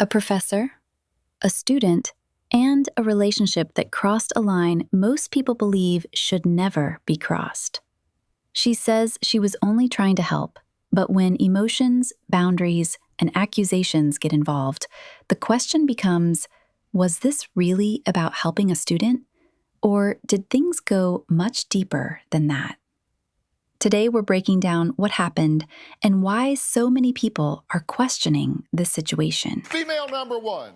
A professor, a student, and a relationship that crossed a line most people believe should never be crossed. She says she was only trying to help, but when emotions, boundaries, and accusations get involved, the question becomes, was this really about helping a student? Or did things go much deeper than that? Today, we're breaking down what happened and why so many people are questioning this situation. Female number 1,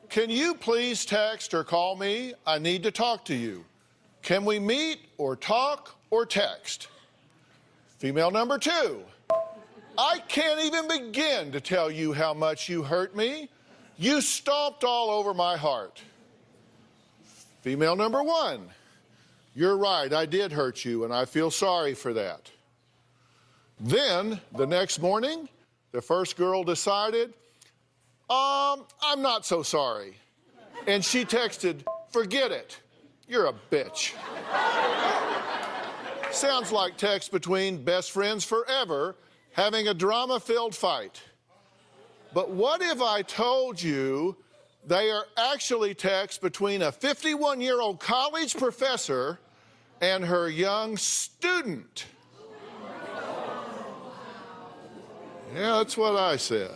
can you please text or call me? I need to talk to you. Can we meet or talk or text? Female number 2, I can't even begin to tell you how much you hurt me. You stomped all over my heart. Female number 1, you're right, I did hurt you, and I feel sorry for that. Then, the next morning, the first girl decided, I'm not so sorry. And she texted, forget it, you're a bitch. Sounds like text between best friends forever having a drama-filled fight. But what if I told you they are actually texts between a 51-year-old college professor and her young student? Yeah, that's what I said.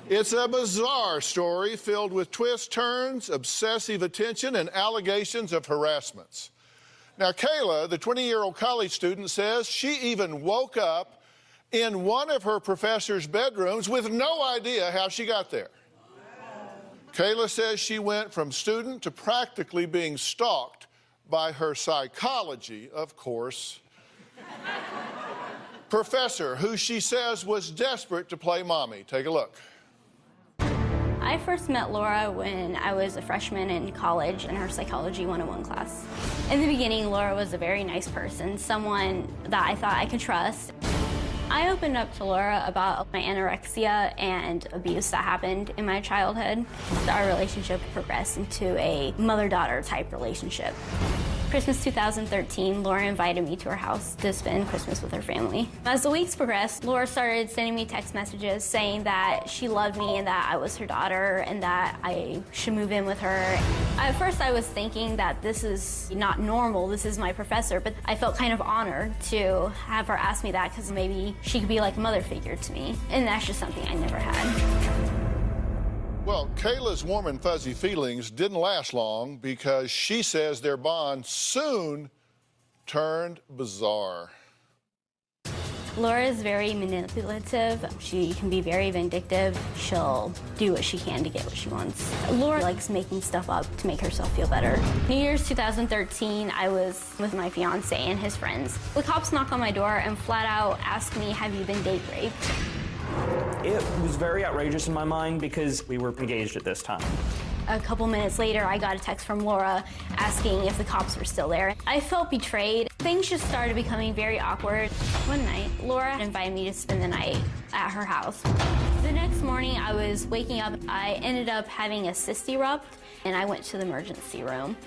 It's a bizarre story filled with twists, turns, obsessive attention, and allegations of harassments. Now, Kayla, the 20-year-old college student, says she even woke up in one of her professor's bedrooms with no idea how she got there. Kayla says she went from student to practically being stalked by her psychology, of course, professor, who she says was desperate to play mommy. Take a look. I first met Laura when I was a freshman in college in her Psychology 101 class. In the beginning, Laura was a very nice person, someone that I thought I could trust. I opened up to Laura about my anorexia and abuse that happened in my childhood. Our relationship progressed into a mother-daughter type relationship. Christmas 2013, Laura invited me to her house to spend Christmas with her family. As the weeks progressed, Laura started sending me text messages saying that she loved me and that I was her daughter and that I should move in with her. At first I was thinking that this is not normal, this is my professor, but I felt kind of honored to have her ask me that because maybe she could be like a mother figure to me, and that's just something I never had. Well, Kayla's warm and fuzzy feelings didn't last long because she says their bond soon turned bizarre. Laura is very manipulative. She can be very vindictive. She'll do what she can to get what she wants. Laura likes making stuff up to make herself feel better. New Year's 2013, I was with my fiance and his friends. The cops knock on my door and flat out ask me, have you been date raped? It was very outrageous in my mind because we were engaged at this time. A couple minutes later, I got a text from Laura asking if the cops were still there. I felt betrayed. Things just started becoming very awkward. One night, Laura invited me to spend the night at her house. The next morning, I was waking up. I ended up having a cyst erupt, and I went to the emergency room.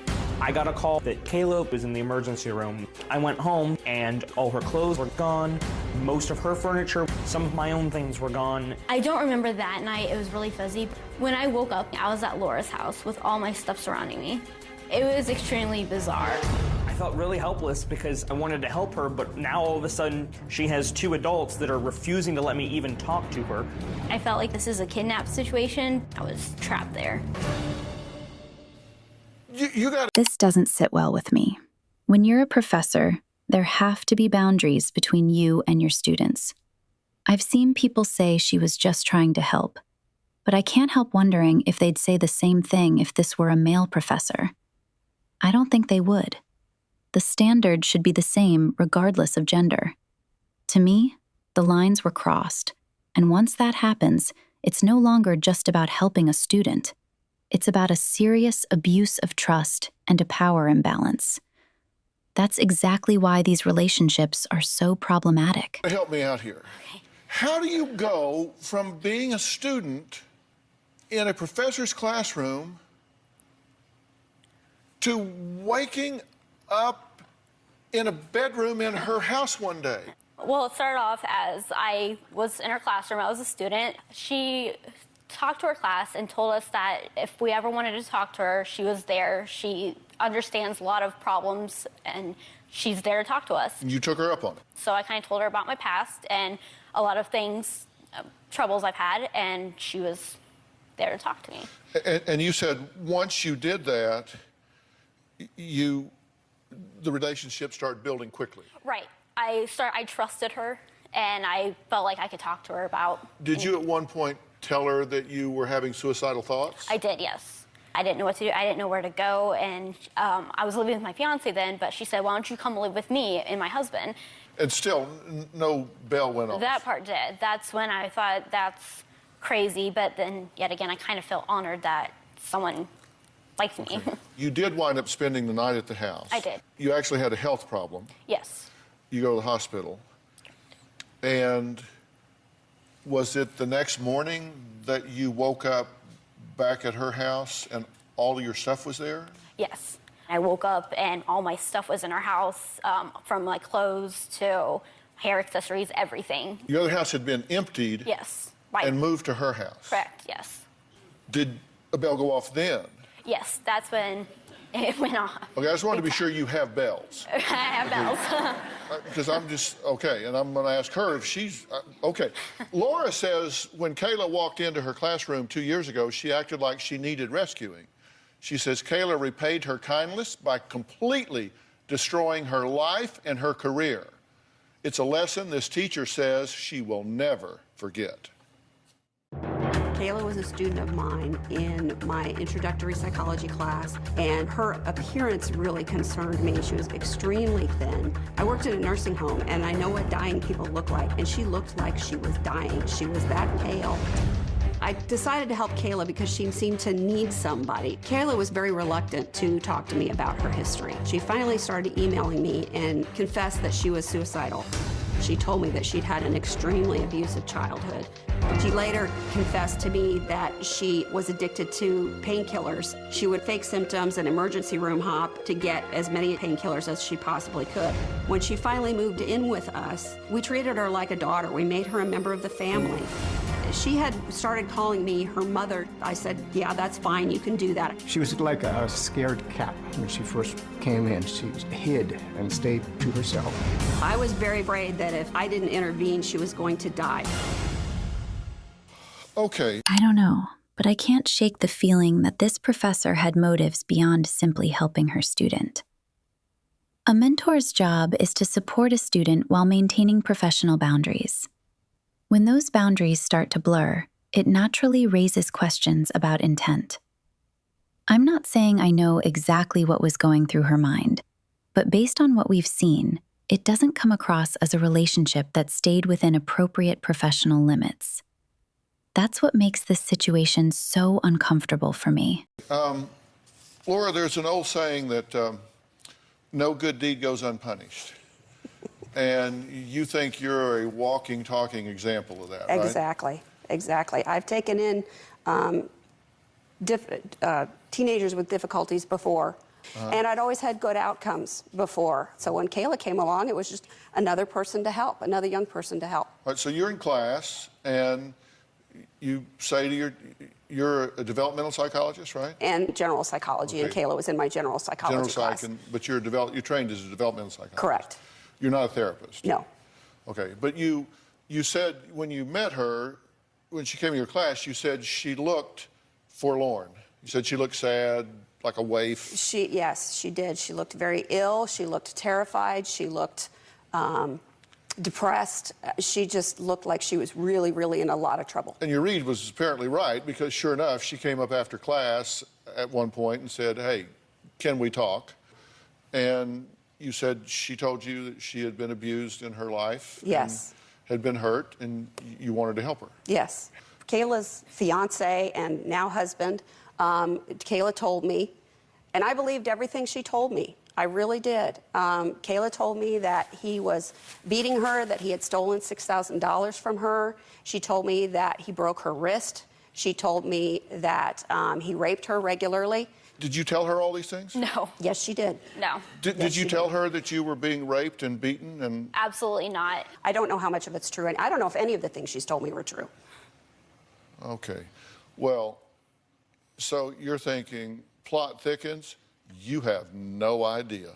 I got a call that Kayla was in the emergency room. I went home and all her clothes were gone, most of her furniture, some of my own things were gone. I don't remember that night, it was really fuzzy. When I woke up, I was at Laura's house with all my stuff surrounding me. It was extremely bizarre. I felt really helpless because I wanted to help her, but now all of a sudden she has two adults that are refusing to let me even talk to her. I felt like this is a kidnap situation. I was trapped there. This doesn't sit well with me. When you're a professor, there have to be boundaries between you and your students. I've seen people say she was just trying to help, but I can't help wondering if they'd say the same thing if this were a male professor. I don't think they would. The standard should be the same regardless of gender. To me, the lines were crossed, and once that happens, it's no longer just about helping a student. It's about a serious abuse of trust and a power imbalance. That's exactly why these relationships are so problematic. Help me out here. Okay. How do you go from being a student in a professor's classroom to waking up in a bedroom in her house one day? Well, it started off as I was in her classroom. I was a student. She talked to her class and told us that if we ever wanted to talk to her, she was there. She understands a lot of problems, and she's there to talk to us. You took her up on it. So I kind of told her about my past and a lot of things, troubles I've had, and she was there to talk to me. And you said once you did that, the relationship started building quickly. Right. I trusted her, and I felt like I could talk to her about. Did you at one point tell her that you were having suicidal thoughts? I did, yes. I didn't know what to do. I didn't know where to go, and I was living with my fiance then, but she said, why don't you come live with me and my husband? And still, no bell went off. That part did. That's when I thought that's crazy, but then yet again, I kind of felt honored that someone liked me. Okay. You did wind up spending the night at the house. I did. You actually had a health problem. Yes. You go to the hospital. And was it the next morning that you woke up back at her house and all of your stuff was there? Yes. I woke up and all my stuff was in our house, from my clothes to hair accessories, everything. Your other house had been emptied. Yes. Right. And moved to her house. Correct, yes. Did a bell go off then? Yes, that's when it went off. Okay, I just wanted to be sure you have bells. I have bells. Because I'm just, okay, and I'm going to ask her if she's, okay. Laura says when Kayla walked into her classroom 2 years ago, she acted like she needed rescuing. She says Kayla repaid her kindness by completely destroying her life and her career. It's a lesson this teacher says she will never forget. Kayla was a student of mine in my introductory psychology class, and her appearance really concerned me. She was extremely thin. I worked in a nursing home, and I know what dying people look like, and she looked like she was dying. She was that pale. I decided to help Kayla because she seemed to need somebody. Kayla was very reluctant to talk to me about her history. She finally started emailing me and confessed that she was suicidal. She told me that she'd had an extremely abusive childhood. She later confessed to me that she was addicted to painkillers. She would fake symptoms and emergency room hop to get as many painkillers as she possibly could. When she finally moved in with us, we treated her like a daughter. We made her a member of the family. She had started calling me her mother. I said, yeah, that's fine, you can do that. She was like a scared cat when she first came in. She hid and stayed to herself. I was very afraid that if I didn't intervene, she was going to die. Okay. I don't know, but I can't shake the feeling that this professor had motives beyond simply helping her student. A mentor's job is to support a student while maintaining professional boundaries. When those boundaries start to blur, it naturally raises questions about intent. I'm not saying I know exactly what was going through her mind, but based on what we've seen, it doesn't come across as a relationship that stayed within appropriate professional limits. That's what makes this situation so uncomfortable for me. Laura, there's an old saying that no good deed goes unpunished. And you think you're a walking, talking example of that, right? Exactly, exactly. I've taken in teenagers with difficulties before, and I'd always had good outcomes before. So when Kayla came along, it was just another person to help, another young person to help. All right, so you're in class, and you say to you're a developmental psychologist, right? And general psychology, and Kayla was in my general psychology class. But you're trained as a developmental psychologist. Correct. You're not a therapist? No. Okay, but you said when you met her, when she came to your class, you said she looked forlorn. You said she looked sad, like a waif. Yes, she did. She looked very ill. She looked terrified. She looked depressed. She just looked like she was really, really in a lot of trouble. And your read was apparently right, because sure enough, she came up after class at one point and said, hey, can we talk? And you said she told you that she had been abused in her life. Yes. And had been hurt, and you wanted to help her. Yes. Kayla's fiance and now husband, Kayla told me, and I believed everything she told me. I really did. Kayla told me that he was beating her, that he had stolen $6,000 from her. She told me that he broke her wrist. She told me that he raped her regularly. Did you tell her all these things? No. Yes, she did. No. Did you tell her that you were being raped and beaten and... Absolutely not. I don't know how much of it's true, and I don't know if any of the things she's told me were true. Okay. Well, so you're thinking plot thickens? You have no idea.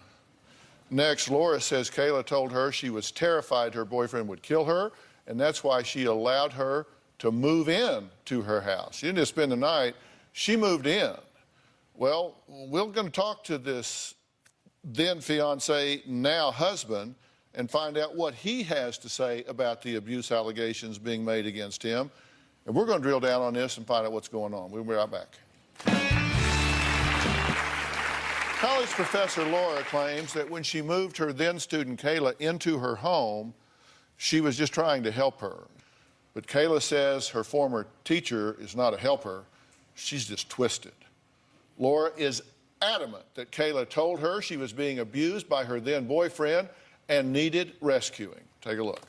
Next, Laura says Kayla told her she was terrified her boyfriend would kill her, and that's why she allowed her to move in to her house. She didn't just spend the night, she moved in. Well, we're going to talk to this then fiance, now husband, and find out what he has to say about the abuse allegations being made against him. And we're going to drill down on this and find out what's going on. We'll be right back. College professor Laura claims that when she moved her then student Kayla into her home, she was just trying to help her. But Kayla says her former teacher is not a helper, she's just twisted. Laura is adamant that Kayla told her she was being abused by her then boyfriend and needed rescuing. Take a look.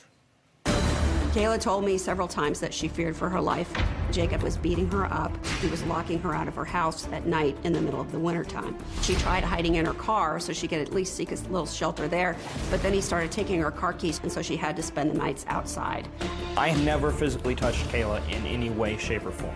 Kayla told me several times that she feared for her life. Jacob was beating her up. He was locking her out of her house at night in the middle of the wintertime. She tried hiding in her car so she could at least seek a little shelter there, but then he started taking her car keys, and so she had to spend the nights outside. I never physically touched Kayla in any way, shape, or form.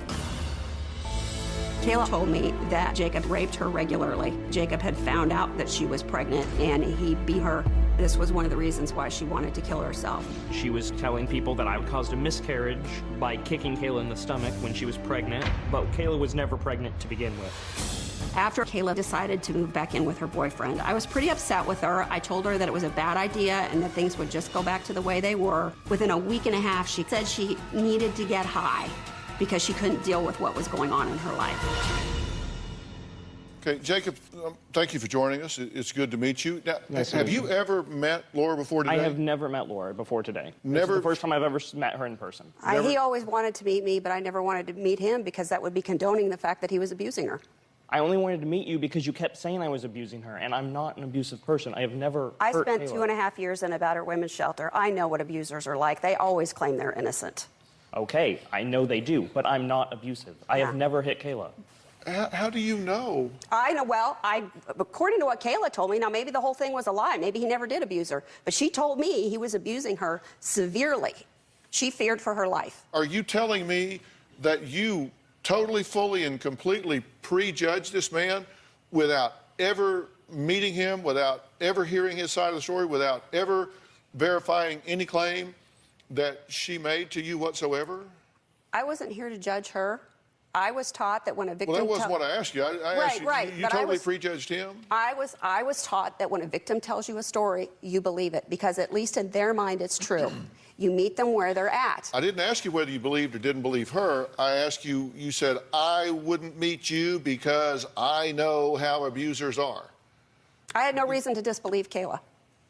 Kayla told me that Jacob raped her regularly. Jacob had found out that she was pregnant, and he beat her. This was one of the reasons why she wanted to kill herself. She was telling people that I caused a miscarriage by kicking Kayla in the stomach when she was pregnant, but Kayla was never pregnant to begin with. After Kayla decided to move back in with her boyfriend, I was pretty upset with her. I told her that it was a bad idea and that things would just go back to the way they were. Within a week and a half, she said she needed to get high because she couldn't deal with what was going on in her life. Okay, Jacob, thank you for joining us. It's good to meet you. Now, have you ever met Laura before today? I have never met Laura before today. Never? This is the first time I've ever met her in person. He always wanted to meet me, but I never wanted to meet him because that would be condoning the fact that he was abusing her. I only wanted to meet you because you kept saying I was abusing her, and I'm not an abusive person. I have never I hurt spent Kayla. 2.5 years in a battered women's shelter. I know what abusers are like. They always claim they're innocent. Okay, I know they do, but I'm not abusive. I have never hit Kayla. How do you know? I know, well, according to what Kayla told me, now maybe the whole thing was a lie. Maybe he never did abuse her. But she told me he was abusing her severely. She feared for her life. Are you telling me that you totally, fully, and completely prejudged this man without ever meeting him, without ever hearing his side of the story, without ever verifying any claim that she made to you whatsoever? I wasn't here to judge her. I was taught that when a victim... Well, that wasn't what I asked you. I asked you, right. you totally prejudged him? I was taught that when a victim tells you a story, you believe it, because at least in their mind it's true. You meet them where they're at. I didn't ask you whether you believed or didn't believe her. I asked you, you said, I wouldn't meet you because I know how abusers are. I had no reason to disbelieve Kayla.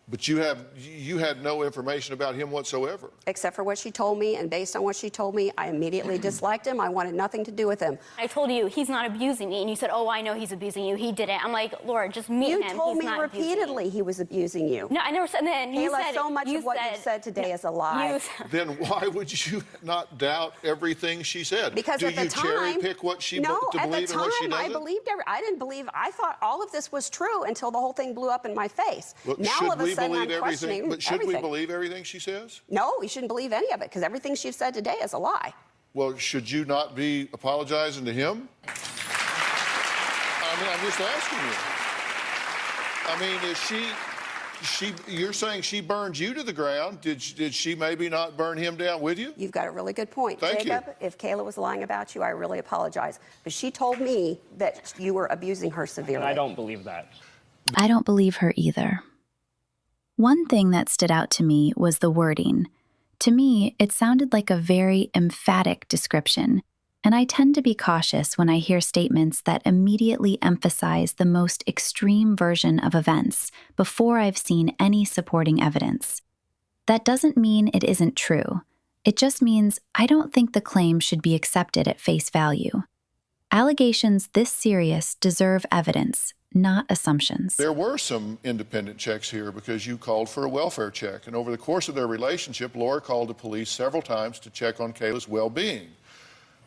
But you had no information about him whatsoever. Except for what she told me, and based on what she told me, I immediately disliked him. I wanted nothing to do with him. I told you he's not abusing me, and you said, oh, I know he's abusing you. He did it. I'm like, Laura, just meet him. You told He's me not repeatedly he was abusing you. No, I never said that. You Kayla, said, so much of what you said today is a lie. Then why would you not doubt everything she said? Because Do at the you time, cherry pick what she to believe and what she doesn't? I believed I didn't believe. I thought all of this was true until the whole thing blew up in my face. Well, now all of a sudden I'm questioning but should everything. we believe everything she says? No, we shouldn't believe any of it because everything she said today is a lie. Well, should you not be apologizing to him? I mean, I'm just asking you. I mean, is you're saying she burned you to the ground. Did she maybe not burn him down with you? You've got a really good point. Thank Jacob, you. if Kayla was lying about you, I really apologize. But she told me that you were abusing her severely. And I don't believe that. I don't believe her either. One thing that stood out to me was the wording. To me, it sounded like a very emphatic description, and I tend to be cautious when I hear statements that immediately emphasize the most extreme version of events before I've seen any supporting evidence. That doesn't mean it isn't true. It just means I don't think the claim should be accepted at face value. Allegations this serious deserve evidence, not assumptions. There were some independent checks here because you called for a welfare check. And over the course of their relationship, Laura called the police several times to check on Kayla's well-being.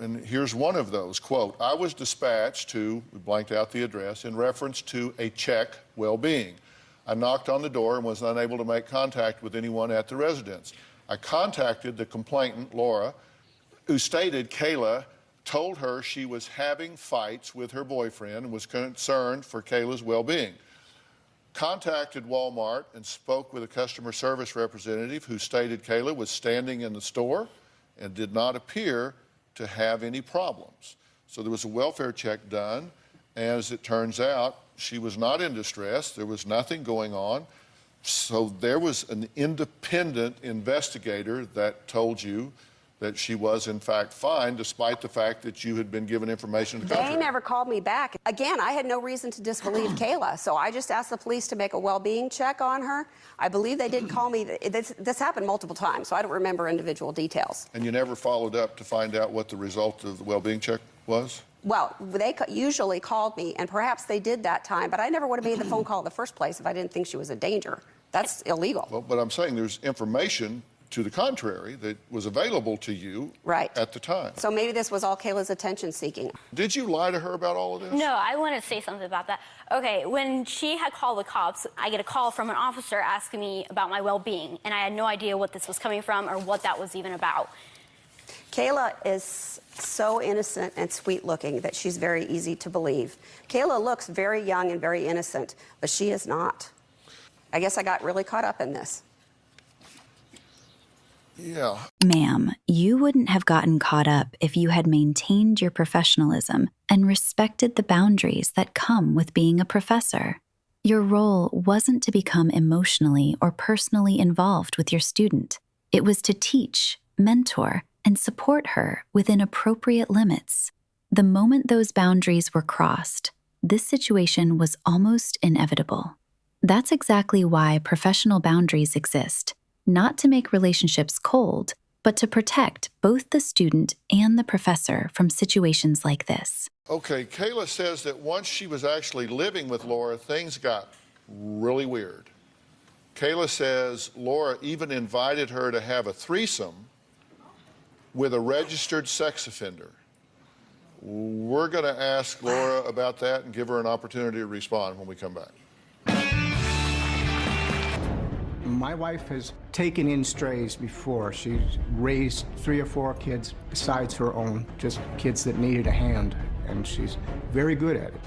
And here's one of those, quote, I was dispatched to, we blanked out the address, in reference to a check well-being. I knocked on the door and was unable to make contact with anyone at the residence. I contacted the complainant, Laura, who stated Kayla told her she was having fights with her boyfriend and was concerned for Kayla's well-being. Contacted Walmart and spoke with a customer service representative who stated Kayla was standing in the store and did not appear to have any problems. So there was a welfare check done. As it turns out, she was not in distress. There was nothing going on. So there was an independent investigator that told you that she was in fact fine, despite the fact that you had been given information to the contrary. They never called me back. Again, I had no reason to disbelieve Kayla, so I just asked the police to make a well-being check on her. I believe they did call me. This happened multiple times, so I don't remember individual details. And you never followed up to find out what the result of the well-being check was? Well, they usually called me, and perhaps they did that time, but I never would have made the phone call in the first place if I didn't think she was a danger. That's illegal. Well, but I'm saying there's information to the contrary that was available to you at the time. So maybe this was all Kayla's attention seeking. Did you lie to her about all of this? No, I want to say something about that. Okay, when she had called the cops, I get a call from an officer asking me about my well-being, and I had no idea what this was coming from or what that was even about. Kayla is so innocent and sweet looking that she's very easy to believe. Kayla looks very young and very innocent, but she is not. I guess I got really caught up in this. Yeah. Ma'am, you wouldn't have gotten caught up if you had maintained your professionalism and respected the boundaries that come with being a professor. Your role wasn't to become emotionally or personally involved with your student. It was to teach, mentor, and support her within appropriate limits. The moment those boundaries were crossed, this situation was almost inevitable. That's exactly why professional boundaries exist. Not to make relationships cold, but to protect both the student and the professor from situations like this. Okay, Kayla says that once she was actually living with Laura, things got really weird. Kayla says Laura even invited her to have a threesome with a registered sex offender. We're going to ask Laura about that and give her an opportunity to respond when we come back. My wife has taken in strays before. She's raised 3 or 4 kids besides her own, just kids that needed a hand, and she's very good at it.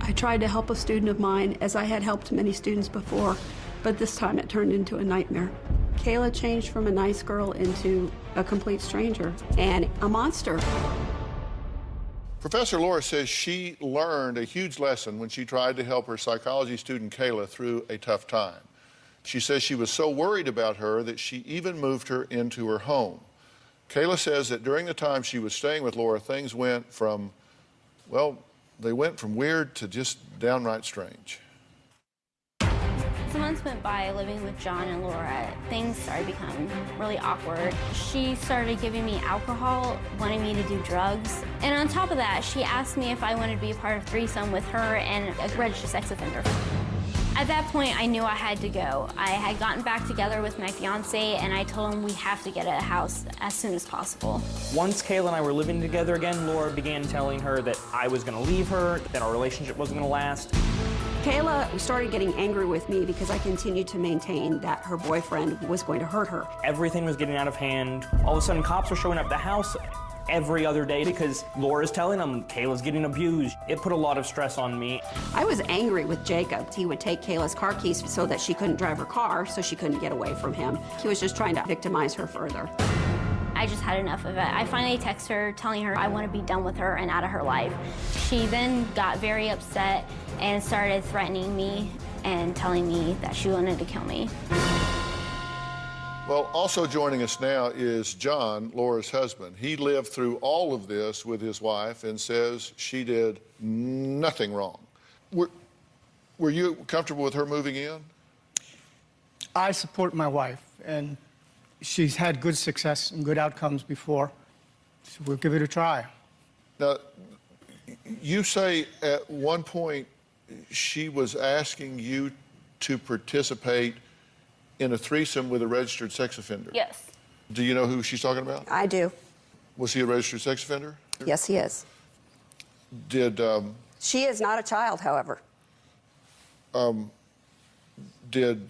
I tried to help a student of mine, as I had helped many students before, but this time it turned into a nightmare. Kayla changed from a nice girl into a complete stranger and a monster. Professor Laura says she learned a huge lesson when she tried to help her psychology student Kayla through a tough time. She says she was so worried about her that she even moved her into her home. Kayla says that during the time she was staying with Laura, things went from, well, they went from weird to just downright strange. Some months went by living with John and Laura. Things started becoming really awkward. She started giving me alcohol, wanting me to do drugs. And on top of that, she asked me if I wanted to be a part of threesome with her and a registered sex offender. At that point, I knew I had to go. I had gotten back together with my fiance, and I told him we have to get a house as soon as possible. Once Kayla and I were living together again, Laura began telling her that I was going to leave her, that our relationship wasn't going to last. Kayla started getting angry with me because I continued to maintain that her boyfriend was going to hurt her. Everything was getting out of hand. All of a sudden, cops were showing up at the house every other day because Laura's telling them Kayla's getting abused. It put a lot of stress on me. I was angry with Jacob. He would take Kayla's car keys so that she couldn't drive her car, so she couldn't get away from him. He was just trying to victimize her further. I just had enough of it. I finally texted her telling her I want to be done with her and out of her life. She then got very upset and started threatening me and telling me that she wanted to kill me. Well, also joining us now is John, Laura's husband. He lived through all of this with his wife and says she did nothing wrong. Were you comfortable with her moving in? I support my wife, and she's had good success and good outcomes before, so we'll give it a try. Now, you say at one point she was asking you to participate in a threesome with a registered sex offender. Yes. Do you know who she's talking about? I do. Was he a registered sex offender? Yes, he is. Did She is not a child, however. did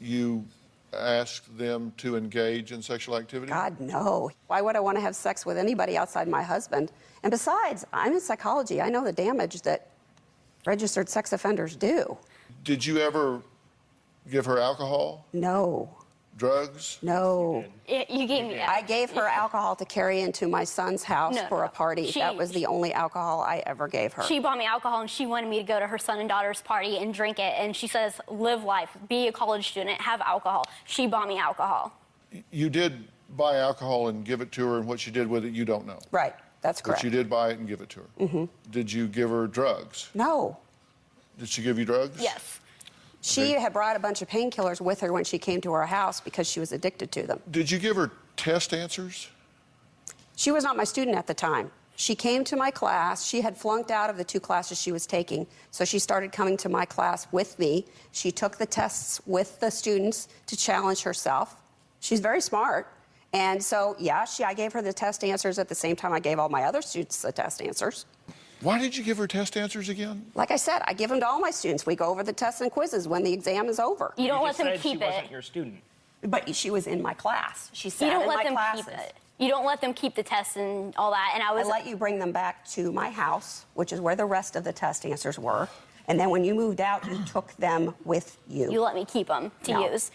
you ask them to engage in sexual activity? God, no. Why would I want to have sex with anybody outside my husband? And besides, I'm in psychology. I know the damage that registered sex offenders do. Did you ever give her alcohol, No, drugs? no. You gave me. I gave her alcohol to carry into my son's house No, for no. a party. That was the only alcohol I ever gave her. She bought me alcohol and she wanted me to go to her son and daughter's party and drink it. And she says, live life, be a college student, have alcohol. She bought me alcohol. You did buy alcohol and give it to her, and what she did with it, you don't know. Right, that's correct. But you did buy it and give it to her. Mm-hmm. Did you give her drugs? No. Did she give you drugs? Yes. She had brought a bunch of painkillers with her when she came to our house because she was addicted to them. Did you give her test answers? She was not my student at the time. She came to my class. She had flunked out of the 2 classes she was taking, so she started coming to my class with me. She took the tests with the students to challenge herself. She's very smart. And so, yeah, I gave her the test answers at the same time I gave all my other students the test answers. Why did you give her test answers again? Like I said, I give them to all my students. We go over the tests and quizzes when the exam is over. You don't let just them said keep she it. wasn't your student. But she was in my class. She sat You don't in let my them classes. keep it. You don't let them keep the tests and all that. And I I was let you bring them back to my house, which is where the rest of the test answers were. And then when you moved out, you took them with you. you let me keep them to No. use.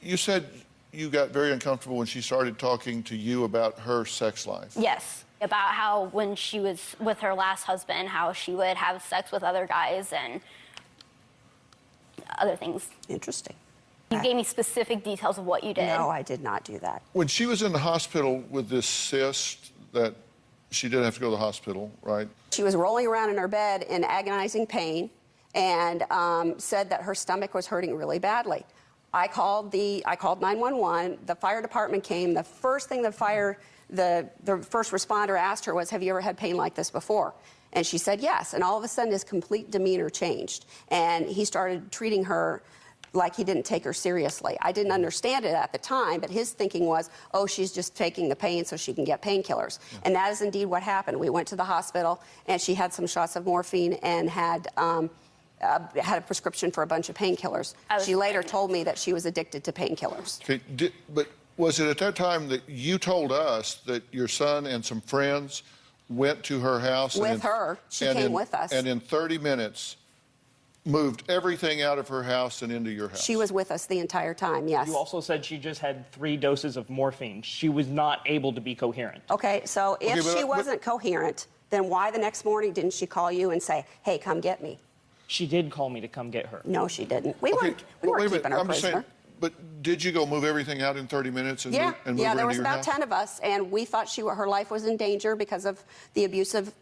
You said you got very uncomfortable when she started talking to you about her sex life. Yes. About how when she was with her last husband, how she would have sex with other guys and other things. Interesting. You gave me specific details of what you did. No, I did not do that. When she was in the hospital with this cyst, that she did have to go to the hospital, right? She was rolling around in her bed in agonizing pain and said that her stomach was hurting really badly. I called 911. The fire department came. The first thing the first responder asked her was, have you ever had pain like this before? And she said yes. And all of a sudden, his complete demeanor changed. And he started treating her like he didn't take her seriously. I didn't understand it at the time, but his thinking was, oh, she's just taking the pain so she can get painkillers. And that is indeed what happened. We went to the hospital, and she had some shots of morphine and had a prescription for a bunch of painkillers. She later told me that she was addicted to painkillers. Okay, but was it at that time that you told us that your son and some friends went to her house? With her. She came with us. And in 30 minutes, moved everything out of her house and into your house? She was with us the entire time, yes. You also said she just had 3 doses of morphine. She was not able to be coherent. Okay, so if Okay, but she wasn't coherent, then why the next morning didn't she call you and say, hey, come get me? She did call me to come get her. No, she didn't. We Okay, weren't wait a minute, keeping her I'm just prisoner. saying, but did you go move everything out in 30 minutes and Yeah, move her there into was your about house? 10 of us, and we thought her life was in danger because of the abusive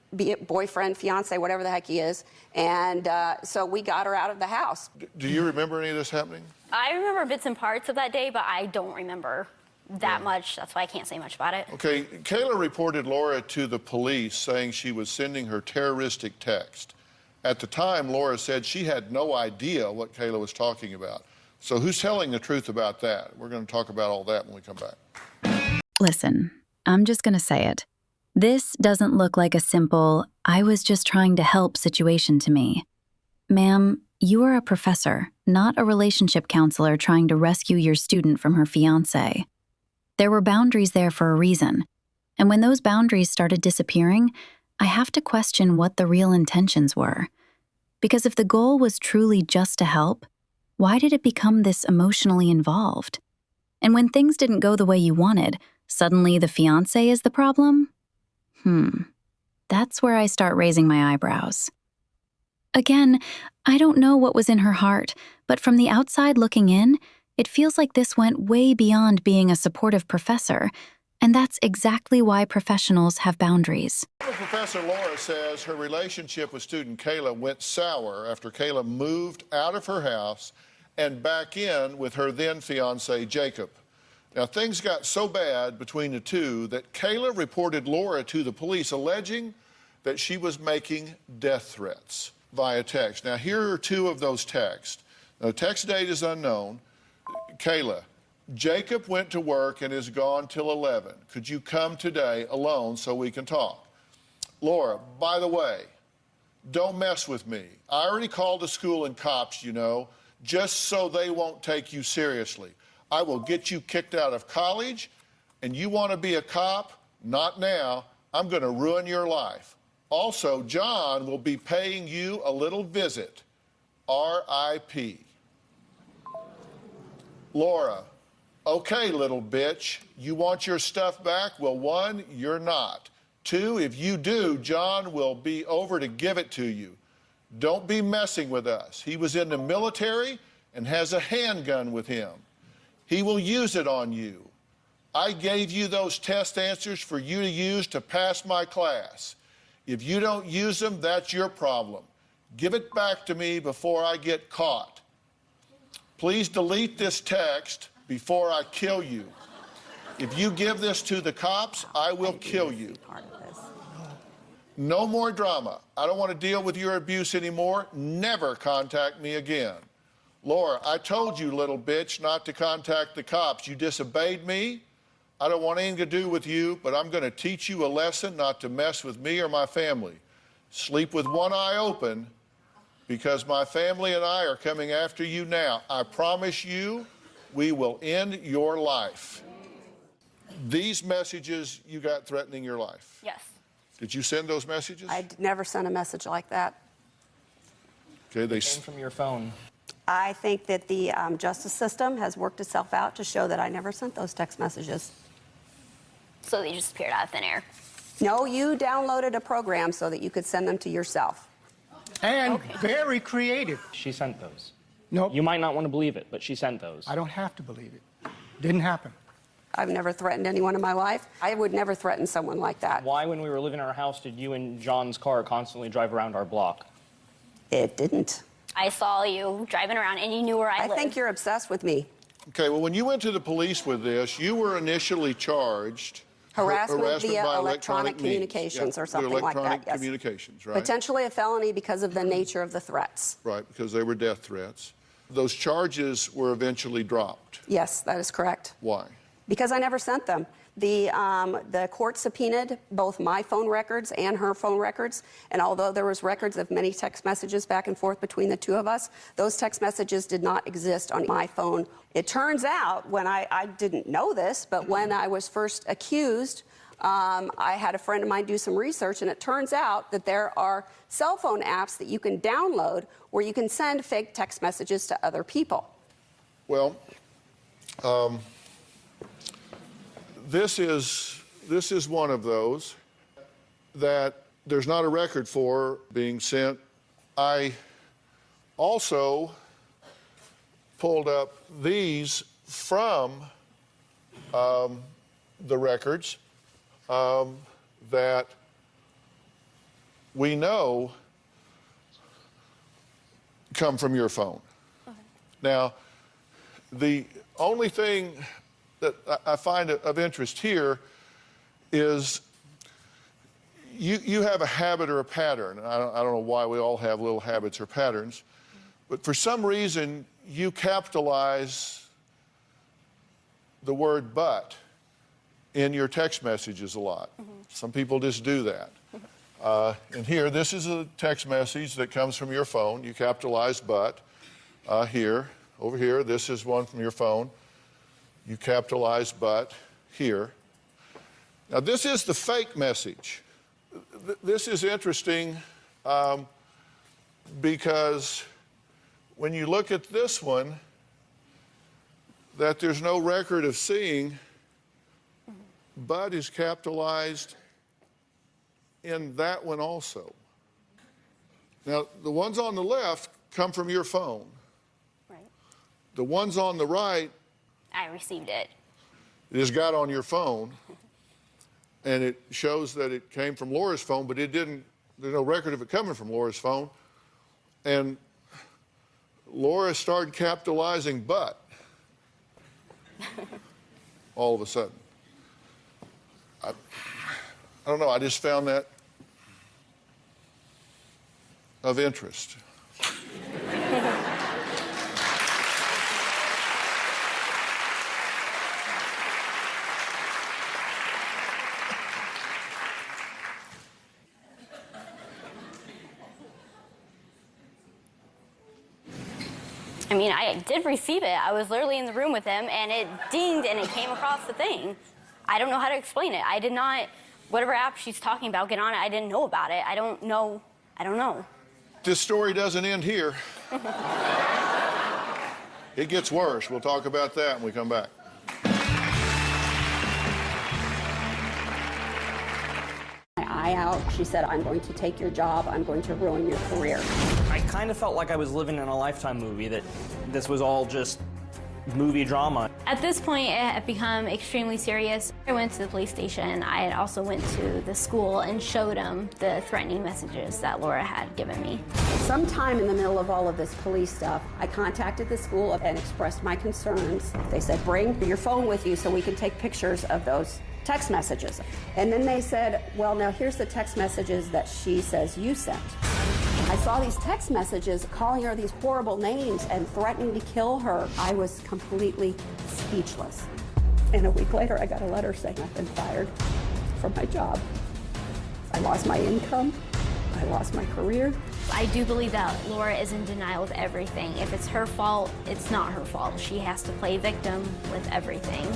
boyfriend, fiance, whatever the heck he is, and so we got her out of the house. Do you remember any of this happening? I remember bits and parts of that day, but I don't remember that much. That's why I can't say much about it. Okay, Kayla reported Laura to the police saying she was sending her terroristic text. At the time, Laura said she had no idea what Kayla was talking about. So who's telling the truth about that? We're going to talk about all that when we come back. Listen, I'm just going to say it. This doesn't look like a simple, I was just trying to help situation to me. Ma'am, you are a professor, not a relationship counselor trying to rescue your student from her fiancé. There were boundaries there for a reason. And when those boundaries started disappearing, I have to question what the real intentions were. Because if the goal was truly just to help, why did it become this emotionally involved? And when things didn't go the way you wanted, suddenly the fiancé is the problem? That's where I start raising my eyebrows. Again, I don't know what was in her heart, but from the outside looking in, it feels like this went way beyond being a supportive professor, and that's exactly why professionals have boundaries. Professor Laura says her relationship with student Kayla went sour after Kayla moved out of her house and back in with her then fiancé, Jacob. Now, things got so bad between the two that Kayla reported Laura to the police, alleging that she was making death threats via text. Now, here are 2 of those texts. Now, the text date is unknown. Kayla, Jacob went to work and is gone till 11. Could you come today alone so we can talk? Laura, by the way, don't mess with me. I already called the school and cops, you know, just so they won't take you seriously. I will get you kicked out of college, and you want to be a cop? Not now. I'm going to ruin your life. Also, John will be paying you a little visit. R.I.P. Laura, okay, little bitch, you want your stuff back? Well, 1, you're not. 2, if you do, John will be over to give it to you. Don't be messing with us. He was in the military and has a handgun with him. He will use it on you. I gave you those test answers for you to use to pass my class. If you don't use them, that's your problem. Give it back to me before I get caught. Please delete this text before I kill you. If you give this to the cops, I will kill you. No more drama. I don't want to deal with your abuse anymore. Never contact me again. Laura, I told you, little bitch, not to contact the cops. You disobeyed me. I don't want anything to do with you, but I'm going to teach you a lesson not to mess with me or my family. Sleep with one eye open, because my family and I are coming after you now. I promise you, we will end your life. These messages you got threatening your life. Yes. Did you send those messages? I never sent a message like that. Okay, they Came from your phone. I think that the justice system has worked itself out to show that I never sent those text messages. So they just appeared out of thin air. No, you downloaded a program so that you could send them to yourself. And very creative. She sent those. Nope. You might not want to believe it, but she sent those. I don't have to believe it. Didn't happen. I've never threatened anyone in my life. I would never threaten someone like that. Why, when we were living in our house, did you and John's car constantly drive around our block? It didn't. I saw you driving around and you knew where I lived. I think you're obsessed with me. Okay, well, when you went to the police with this, you were initially charged harassment via by electronic means. communications Yeah, or something like that. electronic Yes. communications, right? Potentially a felony because of the nature of the threats. Right, because they were death threats. Those charges were eventually dropped. Yes, that is correct. Why? Because I never sent them. The court subpoenaed both my phone records and her phone records, and although there was records of many text messages back and forth between the two of us, those text messages did not exist on my phone. It turns out, when I didn't know this, but when I was first accused, I had a friend of mine do some research, and it turns out that there are cell phone apps that you can download where you can send fake text messages to other people. Well, this is one of those that there's not a record for being sent. I also pulled up these from the records that we know come from your phone. Okay. Now, the only thing that I find of interest here is you have a habit or a pattern. I don't know why we all have little habits or patterns, but for some reason you capitalize the word "but" in your text messages a lot. Mm-hmm. Some people just do that. And here, this is a text message that comes from your phone. You capitalize "but." Here, over here, this is one from your phone. You capitalize "but" here. Now, this is the fake message. This is interesting because when you look at this one, that there's no record of seeing, "but" is capitalized in that one also. Now, the ones on the left come from your phone. Right. The ones on the right, I received it. it just got on your phone, and it shows that it came from Laura's phone, but it didn't, there's no record of it coming from Laura's phone. And Laura started capitalizing "but" all of a sudden. I don't know, I just found that of interest. mean, I did receive it. I was literally in the room with him, and it dinged, and it came across the thing. I don't know how to explain it. I did not, whatever app she's talking about, get on it. I didn't know about it. I don't know. This story doesn't end here. It gets worse. We'll talk about that when we come back. My eye out, she said, I'm going to take your job, I'm going to ruin your career. I kind of felt like I was living in a Lifetime movie, that this was all just movie drama. At this point, it had become extremely serious. I went to the police station. I had also went to the school and showed them the threatening messages that Laura had given me. Sometime in the middle of all of this police stuff, I contacted the school and expressed my concerns. They said, bring your phone with you so we can take pictures of those text messages. And then they said, well, now here's the text messages that she says you sent. I saw these text messages calling her these horrible names and threatening to kill her. I was completely speechless. And a week later, I got a letter saying I've been fired from my job. I lost my income. I lost my career. I do believe that Laura is in denial of everything. If it's her fault, it's not her fault. She has to play victim with everything.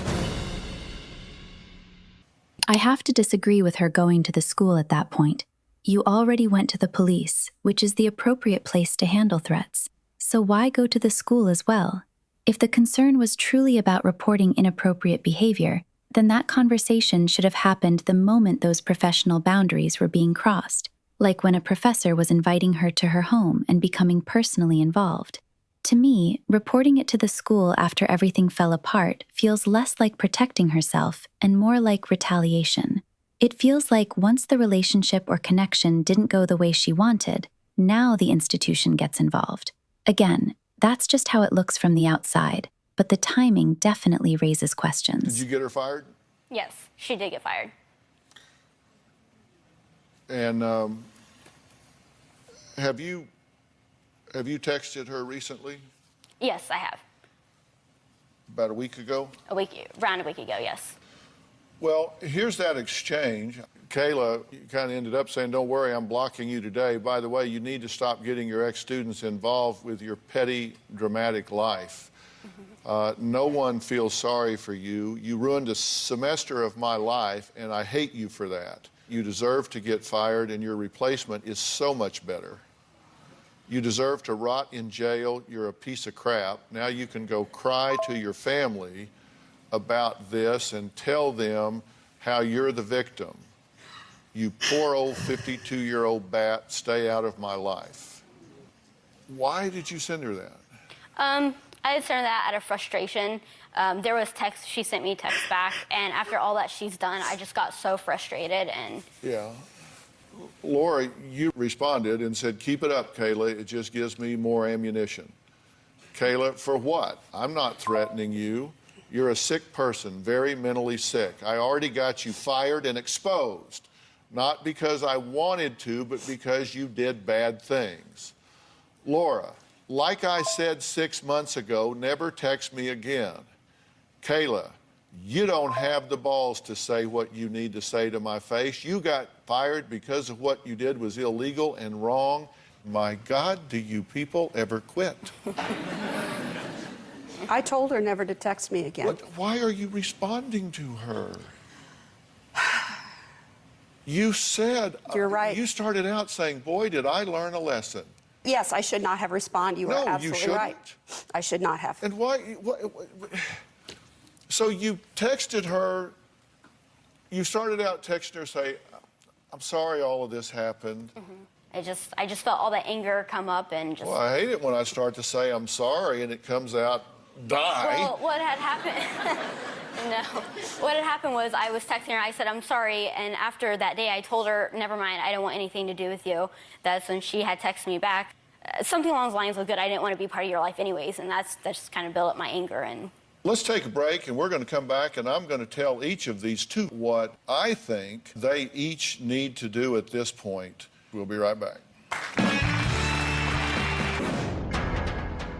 I have to disagree with her going to the school at that point. You already went to the police, which is the appropriate place to handle threats. So why go to the school as well? If the concern was truly about reporting inappropriate behavior, then that conversation should have happened the moment those professional boundaries were being crossed, like when a professor was inviting her to her home and becoming personally involved. To me, reporting it to the school after everything fell apart feels less like protecting herself and more like retaliation. It feels like once the relationship or connection didn't go the way she wanted, now the institution gets involved. Again, that's just how it looks from the outside, but the timing definitely raises questions. Did you get her fired? Yes, she did get fired. And have you texted her recently? Yes, I have. About a week ago? Around a week ago, yes. Well, here's that exchange. Kayla kind of ended up saying, don't worry, I'm blocking you today. By the way, you need to stop getting your ex-students involved with your petty, dramatic life. No one feels sorry for you. You ruined a semester of my life, and I hate you for that. You deserve to get fired, and your replacement is so much better. You deserve to rot in jail. You're a piece of crap. Now you can go cry to your family about this and tell them how you're the victim. You poor old 52-year-old bat, stay out of my life. Why did you send her that? I had sent her that out of frustration. There was text, she sent me text back, and after all that she's done, I just got so frustrated and... Yeah. Laura, you responded and said, keep it up, Kayla, it just gives me more ammunition. Kayla, for what? I'm not threatening you. You're a sick person, very mentally sick. I already got you fired and exposed, not because I wanted to, but because you did bad things. Laura, like I said 6 months ago, never text me again. Kayla, you don't have the balls to say what you need to say to my face. You got fired because of what you did was illegal and wrong. My God, do you people ever quit? I told her never to text me again. Why are you responding to her? You said... You're right. You started out saying, boy, did I learn a lesson. Yes, I should not have responded. You are absolutely you shouldn't. right. I should not have. And why... So you texted her, you started out texting her, say, I'm sorry all of this happened. I just felt all the anger come up and just... Well, I hate it when I start to say I'm sorry and it comes out, die. Well, what had happened... No. What had happened was I was texting her, I said, I'm sorry, and after that day I told her, never mind, I don't want anything to do with you. That's when she had texted me back. Something along those lines was good, I didn't want to be part of your life anyways, and that just kind of built up my anger and... Let's take a break, and we're going to come back, and I'm going to tell each of these two what I think they each need to do at this point. We'll be right back.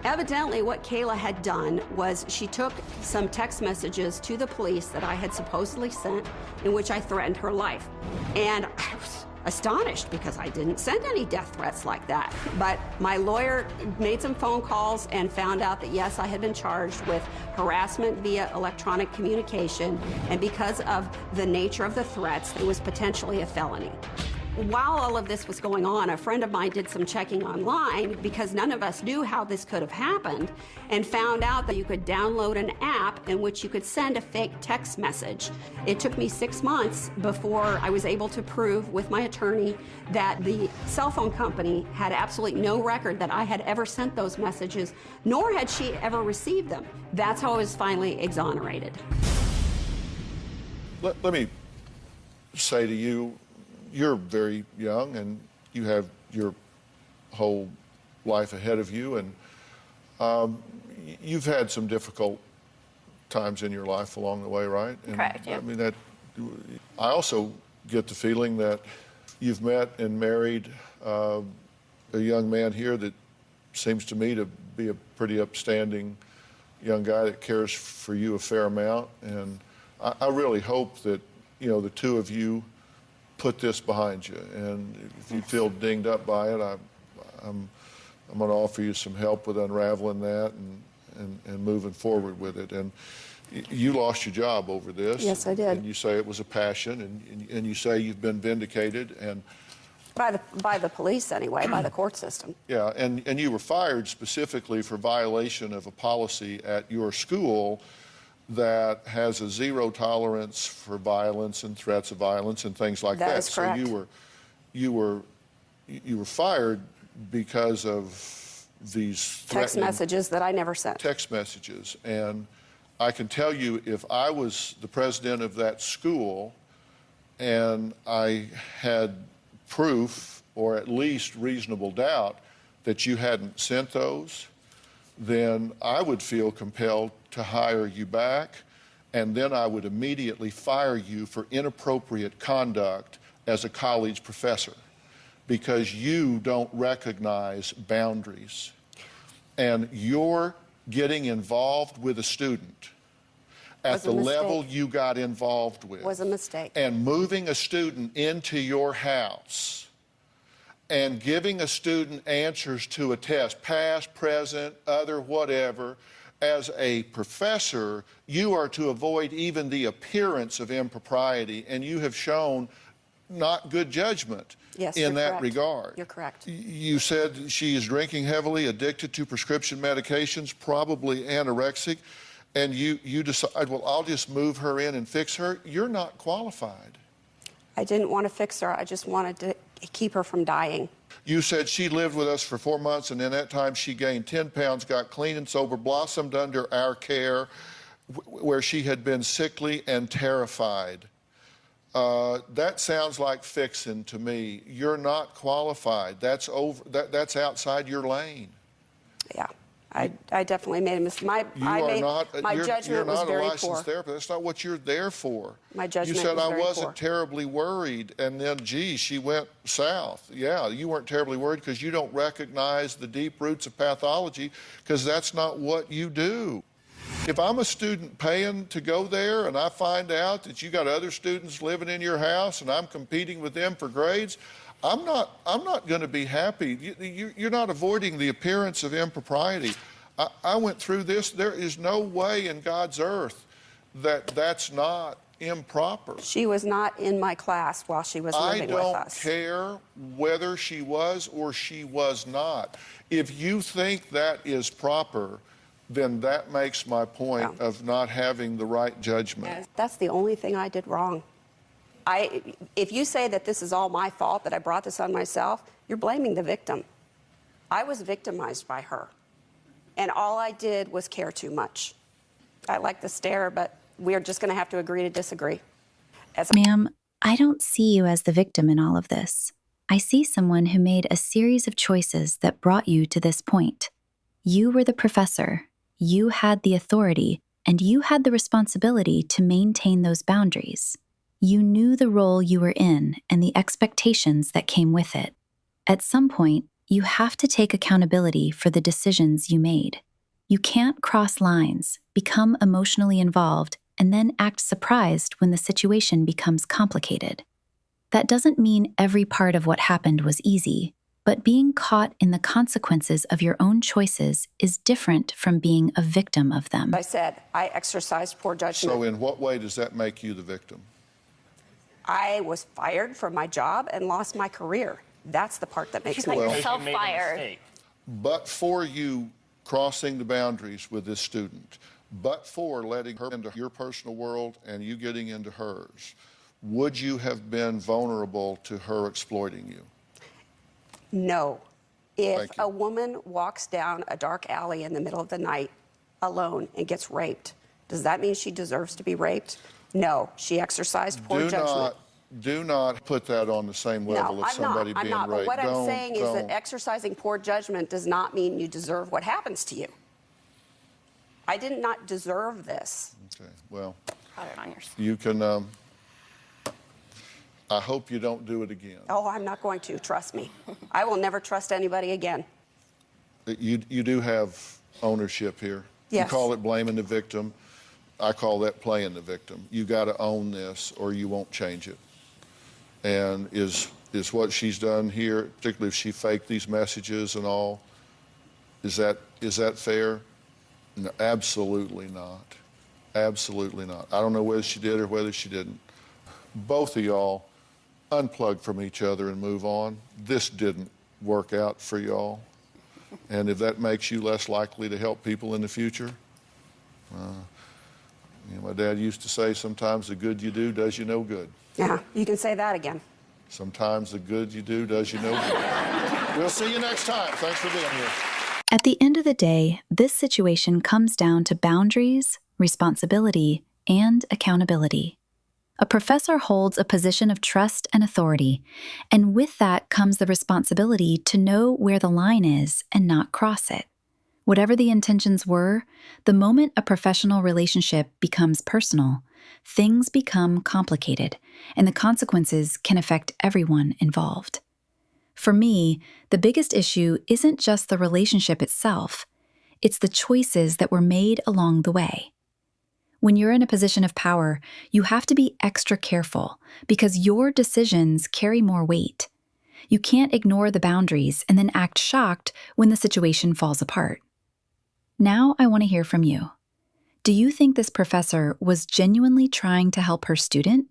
Evidently, what Kayla had done was she took some text messages to the police that I had supposedly sent in which I threatened her life. And astonished because I didn't send any death threats like that. But my lawyer made some phone calls and found out that yes, I had been charged with harassment via electronic communication, and because of the nature of the threats, it was potentially a felony. While all of this was going on, a friend of mine did some checking online because none of us knew how this could have happened, and found out that you could download an app in which you could send a fake text message. It took me 6 months before I was able to prove with my attorney that the cell phone company had absolutely no record that I had ever sent those messages, nor had she ever received them. That's how I was finally exonerated. Let me say to you, you're very young and you have your whole life ahead of you, and you've had some difficult times in your life along the way, right? And Correct, yeah. I mean, I also get the feeling that you've met and married a young man here that seems to me to be a pretty upstanding young guy that cares for you a fair amount, and I really hope that, you know, the two of you put this behind you. And if you feel dinged up by it, I'm going to offer you some help with unraveling that and moving forward with it. And you lost your job over this. Yes, I did. And you say it was a passion, and you say you've been vindicated. And By the police anyway, by the court system. yeah, and you were fired specifically for violation of a policy at your school that has a zero tolerance for violence and threats of violence and things like that. That is correct. So you were fired because of these Text messages that I never sent. text messages. And I can tell you, if I was the president of that school and I had proof or at least reasonable doubt that you hadn't sent those, then I would feel compelled to hire you back, and then I would immediately fire you for inappropriate conduct as a college professor because you don't recognize boundaries. And you're getting involved with a student at the level you got involved with. Was a mistake. And moving a student into your house and giving a student answers to a test, past, present, other, whatever. As a professor, you are to avoid even the appearance of impropriety, and you have shown not good judgment in that regard. You're correct. You said she is drinking heavily, addicted to prescription medications, probably anorexic, and you decide, well, I'll just move her in and fix her. You're not qualified. I didn't want to fix her. I just wanted to keep her from dying. You said she lived with us for 4 months, and in that time she gained 10 pounds, got clean and sober, blossomed under our care, where she had been sickly and terrified. That sounds like fixing to me. You're not qualified. That's outside your lane. Yeah. I definitely made a mistake. My judgment was very poor. You're not a licensed therapist. That's not what you're there for. My judgment was very poor. You said I wasn't poor. terribly worried, and then, gee, she went south. Yeah, you weren't terribly worried because you don't recognize the deep roots of pathology because that's not what you do. If I'm a student paying to go there and I find out that you got other students living in your house and I'm competing with them for grades, I'm not going to be happy. You're not avoiding the appearance of impropriety. I went through this. There is no way in God's earth that that's not improper. She was not in my class while she was living with us. I don't care whether she was or she was not. If you think that is proper, then that makes my point of not having the right judgment. That's the only thing I did wrong. If you say that this is all my fault, that I brought this on myself, you're blaming the victim. I was victimized by her, and all I did was care too much. I like the stare, but we're just going to have to agree to disagree. Ma'am, I don't see you as the victim in all of this. I see someone who made a series of choices that brought you to this point. You were the professor, you had the authority, and you had the responsibility to maintain those boundaries. You knew the role you were in and the expectations that came with it. At some point, you have to take accountability for the decisions you made. You can't cross lines, become emotionally involved, and then act surprised when the situation becomes complicated. That doesn't mean every part of what happened was easy, but being caught in the consequences of your own choices is different from being a victim of them. I said, I exercised poor judgment. So in what way does that make you the victim? I was fired from my job and lost my career. That's the part that makes me Well- Self-fired. But for you crossing the boundaries with this student, but for letting her into your personal world and you getting into hers, would you have been vulnerable to her exploiting you? No. If Thank you. a woman walks down a dark alley in the middle of the night alone and gets raped, does that mean she deserves to be raped? No. She exercised poor judgment. Do not put that on the same level No, of I'm somebody not. being I'm not. raped. But what I'm saying is that Don't. exercising poor judgment does not mean you deserve what happens to you. I did not deserve this. Okay, well, Put it on yourself. you can, I hope you don't do it again. Oh, I'm not going to. Trust me. I will never trust anybody again. You do have ownership here. Yes. You call it blaming the victim. I call that playing the victim. You got to own this or you won't change it. And is what she's done here, particularly if she faked these messages and all, is that fair? No, absolutely not. Absolutely not. I don't know whether she did or whether she didn't. Both of y'all unplug from each other and move on. This didn't work out for y'all. And if that makes you less likely to help people in the future, my dad used to say, sometimes the good you do does you no good. Yeah, you can say that again. Sometimes the good you do does you no good. We'll see you next time. Thanks for being here. At the end of the day, this situation comes down to boundaries, responsibility, and accountability. A professor holds a position of trust and authority, and with that comes the responsibility to know where the line is and not cross it. Whatever the intentions were, the moment a professional relationship becomes personal, things become complicated, and the consequences can affect everyone involved. For me, the biggest issue isn't just the relationship itself, it's the choices that were made along the way. When you're in a position of power, you have to be extra careful because your decisions carry more weight. You can't ignore the boundaries and then act shocked when the situation falls apart. Now I want to hear from you. Do you think this professor was genuinely trying to help her student?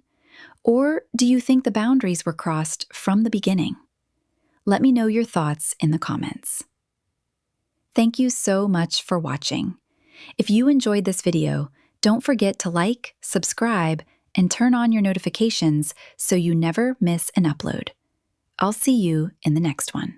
Or do you think the boundaries were crossed from the beginning? Let me know your thoughts in the comments. Thank you so much for watching. If you enjoyed this video, don't forget to like, subscribe, and turn on your notifications so you never miss an upload. I'll see you in the next one.